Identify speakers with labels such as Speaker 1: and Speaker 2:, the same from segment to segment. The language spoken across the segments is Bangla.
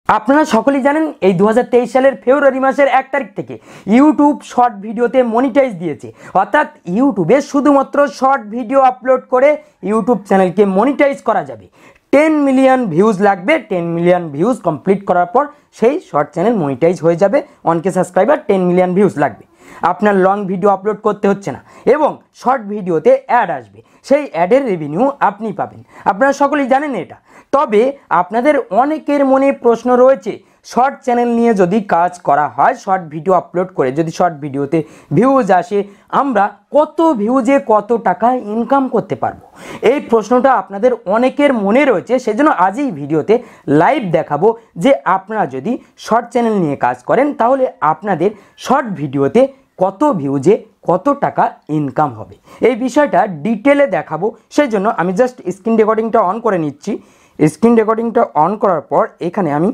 Speaker 1: আপনারা সকলেই জানেন এই 2023 সালের ফেব্রুয়ারি মাসের 1 তারিখ থেকে ইউটিউব শর্ট ভিডিওতে মনিটাইজ দিয়েছে। অর্থাৎ ইউটিউবে শুধুমাত্র শর্ট ভিডিও আপলোড করে ইউটিউব চ্যানেলকে মনিটাইজ করা যাবে। 10 মিলিয়ন ভিউজ লাগবে। 10 মিলিয়ন ভিউজ কমপ্লিট করার পর সেই শর্ট চ্যানেল মনিটাইজ হয়ে যাবে। 1K সাবস্ক্রাইবার 10 মিলিয়ন ভিউজ লাগবে। আপনার লং ভিডিও আপলোড করতে হচ্ছে না এবং শর্ট ভিডিওতে অ্যাড আসবে, সেই অ্যাডের রেভিনিউ আপনি পাবেন। আপনারা সকলেই জানেন এটা। তবে আপনাদের অনেকের মনে প্রশ্ন রয়েছে, শর্ট চ্যানেল নিয়ে যদি কাজ করা হয়, শর্ট ভিডিও আপলোড করে যদি শর্ট ভিডিওতে ভিউজ আসে, আমরা কত ভিউজে কত টাকা ইনকাম করতে পারবো? এই প্রশ্নটা আপনাদের অনেকের মনে রয়েছে। সেজন্য আজ এই ভিডিওতে লাইভ দেখাবো যে আপনারা যদি শর্ট চ্যানেল নিয়ে কাজ করেন তাহলে আপনাদের শর্ট ভিডিওতে কত ভিউজে কত টাকা ইনকাম হবে, এই বিষয়টা ডিটেলে দেখাবো। সেই জন্য আমি জাস্ট স্ক্রিন রেকর্ডিংটা অন করে নিচ্ছি। স্ক্রিন রেকর্ডিংটা অন করার পর এখানে আমি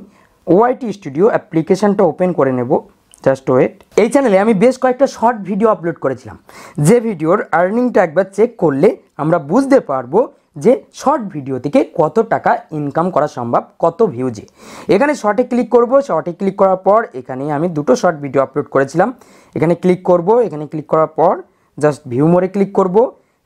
Speaker 1: ওয়াইটি স্টুডিও অ্যাপ্লিকেশানটা ওপেন করে নেব। Just wait. এই চ্যানেলে আমি বেশ কয়েকটা শর্ট ভিডিও আপলোড করেছিলাম, যে ভিডিওর আর্নিংটা একবার চেক করলে আমরা বুঝতে পারবো যে শর্ট ভিডিও থেকে কত টাকা ইনকাম করা সম্ভব, কত ভিউজে। এখানে শর্টে ক্লিক করব। শর্টে ক্লিক করার পর এখানে আমি দুটো শর্ট ভিডিও আপলোড করেছিলাম। এখানে ক্লিক করব। এখানে ক্লিক করার পর জাস্ট ভিউ মোরে ক্লিক করব,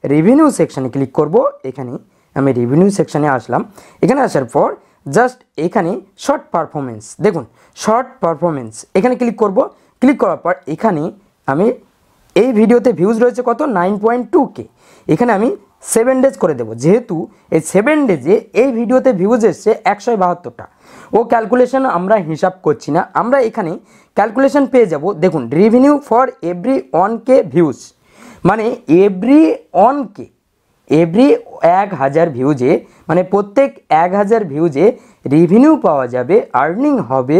Speaker 1: রেভিনিউ সেকশানে ক্লিক করব। এখানে আমি রেভিনিউ সেকশানে আসলাম। এখানে আসার পর জাস্ট এখানে শর্ট পারফরমেন্স, দেখুন শর্ট পারফরমেন্স, এখানে ক্লিক করব। ক্লিক করার পর এখানে আমি এই ভিডিওতে ভিউজ রয়েছে কত, 9.2K। এখানে আমি 7 ডেজ করে দেবো, যেহেতু এই 7 ডেজে এই ভিডিওতে ভিউজ এসছে 172টা। ও ক্যালকুলেশন আমরা হিসাব করছি না, আমরা এখানে ক্যালকুলেশন পেয়ে যাব। দেখুন revenue for every 1K views, মানে এভরি 1K, এভরি 1000 ভিউজে, মানে প্রত্যেক 1000 ভিউজে রেভিনিউ পাওয়া যাবে, আর্নিং হবে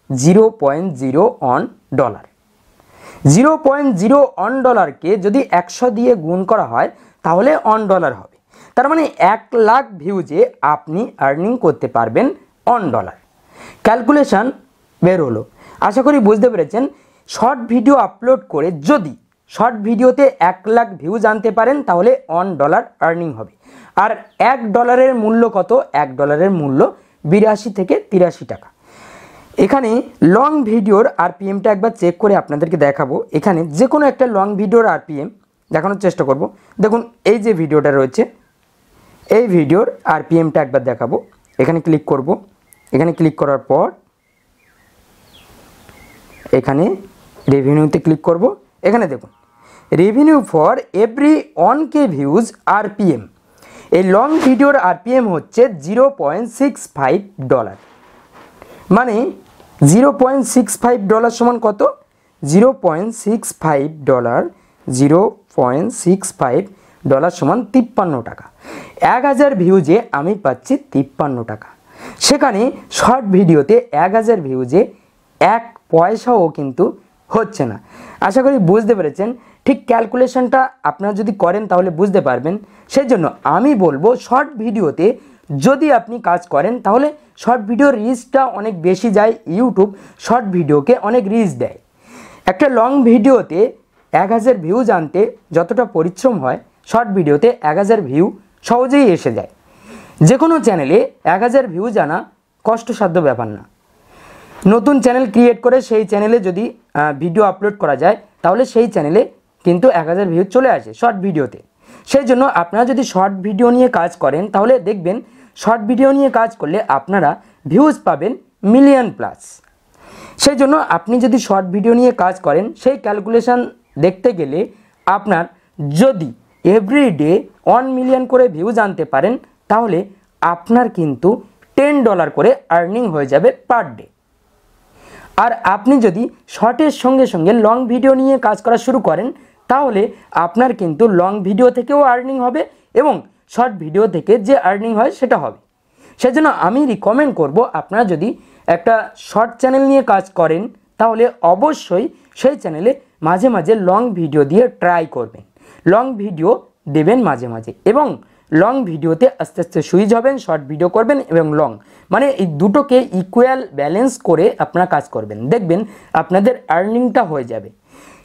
Speaker 1: $0.01। $0.01কে যদি 100 দিয়ে গুণ করা হয় তাহলে $1 হবে। তার মানে 1 লাখ ভিউজে আপনি আর্নিং করতে পারবেন $1। ক্যালকুলেশন বের হলো। আশা করি বুঝতে পেরেছেন। শর্ট ভিডিও আপলোড করে যদি শর্ট ভিডিওতে 1 লাখ ভিউজ আনতে পারেন তাহলে $1 আর্নিং হবে। আর $1 মূল্য কত? $1 মূল্য 82 থেকে 83 টাকা। এখানে লং ভিডিওর আরপিএমটা একবার চেক করে আপনাদেরকে দেখাবো। এখানে যে কোনো একটা লং ভিডিওর আরপিএম দেখানোর চেষ্টা করব। দেখুন এই যে ভিডিওটা রয়েছে, এই ভিডিওর আরপিএমটা একবার দেখাবো। এখানে ক্লিক করব। এখানে ক্লিক করার পর এখানে রেভিনিউতে ক্লিক করব। এখানে দেখুন revenue for every 1K views RPM, এই লং ভিডিওর আরপিএম হচ্ছে $0.65। মানে $0.65 সমান কত? $0.65 সমান 53 টাকা। 1000 ভিউজে আমি পাচ্ছি 53 টাকা। সেখানে শর্ট ভিডিওতে 1000 ভিউজে 1 পয়সাও কিন্তু হচ্ছে না। আশা করি বুঝতে পেরেছেন। ঠিক ক্যালকুলেশনটা আপনারা যদি করেন তাহলে বুঝতে পারবেন। সেই জন্য আমি বলবো শর্ট ভিডিওতে যদি আপনি কাজ করেন তাহলে শর্ট ভিডিওর রিচটা অনেক বেশি যায়। ইউটিউব শর্ট ভিডিওকে অনেক রিচ দেয়। একটা লং ভিডিওতে 1000 ভিউজ আনতে যতটা পরিশ্রম হয়, শর্ট ভিডিওতে 1000 ভিউ সহজেই এসে যায়। যে কোনো চ্যানেলে 1000 ভিউজ আনা কষ্টসাধ্য ব্যাপার না। নতুন চ্যানেল ক্রিয়েট করে সেই চ্যানেলে যদি ভিডিও আপলোড করা যায় তাহলে সেই চ্যানেলে কিন্তু 1000 ভিউজ চলে আসে শর্ট ভিডিওতে। সেই জন্য আপনারা যদি শর্ট ভিডিও নিয়ে কাজ করেন তাহলে দেখবেন শর্ট ভিডিও নিয়ে কাজ করলে আপনারা ভিউজ পাবেন মিলিয়ন প্লাস। সেই জন্য আপনি যদি শর্ট ভিডিও নিয়ে কাজ করেন সেই ক্যালকুলেশন দেখতে গেলে আপনার যদি এভরিডে 1 মিলিয়ন করে ভিউজ আনতে পারেন তাহলে আপনার কিন্তু $10 করে আর্নিং হয়ে যাবে পার ডে। আর আপনি যদি শর্টের সঙ্গে সঙ্গে লং ভিডিও নিয়ে কাজ করা শুরু করেন তাহলে আপনার কিন্তু লং ভিডিও থেকেও আর্নিং হবে এবং শর্ট ভিডিও থেকে যে আর্নিং হয় সেটা হবে। সেজন্য আমি রিকমেন্ড করব আপনারা যদি একটা শর্ট চ্যানেল নিয়ে কাজ করেন তাহলে অবশ্যই সেই চ্যানেলে মাঝে মাঝে লং ভিডিও দিয়ে ট্রাই করবেন। লং ভিডিও দেবেন মাঝে মাঝে এবং লং ভিডিওতে আস্তে আস্তে সুইচ হবেন, শর্ট ভিডিও করবেন এবং লং, মানে এই দুটোকে ইকুয়াল ব্যালেন্স করে আপনারা কাজ করবেন। দেখবেন আপনাদের আর্নিংটা হয়ে যাবে।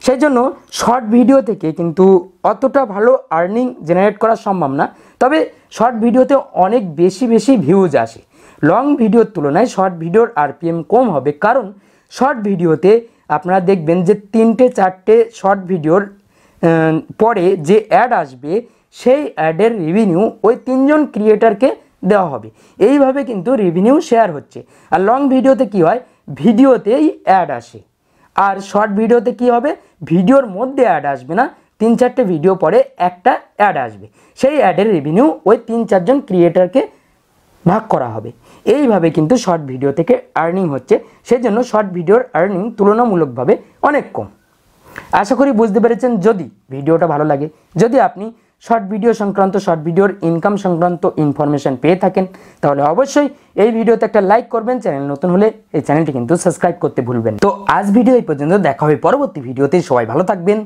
Speaker 1: সেই জন্য শর্ট ভিডিও থেকে কিন্তু অতটা ভালো আর্নিং জেনারেট করা সম্ভব না। তবে শর্ট ভিডিওতে অনেক বেশি ভিউজ আসে। লং ভিডিওর তুলনায় শর্ট ভিডিওর আরপিএম কম হবে, কারণ শর্ট ভিডিওতে আপনারা দেখবেন যে 3-4টে শর্ট ভিডিওর পরে যে অ্যাড আসবে সেই অ্যাডের রেভিনিউ ওই 3জন ক্রিয়েটারকে দেওয়া হবে। এইভাবে কিন্তু রেভিনিউ শেয়ার হচ্ছে। আর লং ভিডিওতে কি হয়, ভিডিওতেই অ্যাড আসে। আর শর্ট ভিডিওতে কি হবে, ভিডিওর মধ্যে অ্যাড আসবে না, 3-4টে ভিডিও পরে একটা অ্যাড আসবে, সেই অ্যাডের রেভিনিউ ওই 3-4জন ক্রিয়েটারকে ভাগ করা হবে। এইভাবে কিন্তু শর্ট ভিডিও থেকে আর্নিং হচ্ছে, সেজন্য শর্ট ভিডিওর আর্নিং তুলনামূলকভাবে অনেক কম। আশা করি বুঝতে পেরেছেন। যদি ভিডিওটা ভালো লাগে, যদি আপনি শর্ট ভিডিও সংক্রান্ত, শর্ট ভিডিওর ইনকাম সংক্রান্ত ইনফরমেশন পেয়ে থাকেন, তাহলে অবশ্যই এই ভিডিওতে একটা লাইক করবেন। চ্যানেল নতুন হলে এই চ্যানেলটি কিন্তু সাবস্ক্রাইব করতে ভুলবেন। তো আজ ভিডিও এই পর্যন্ত, দেখা হবে পরবর্তী ভিডিওতে। সবাই ভালো থাকবেন,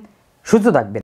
Speaker 1: সুস্থ থাকবেন।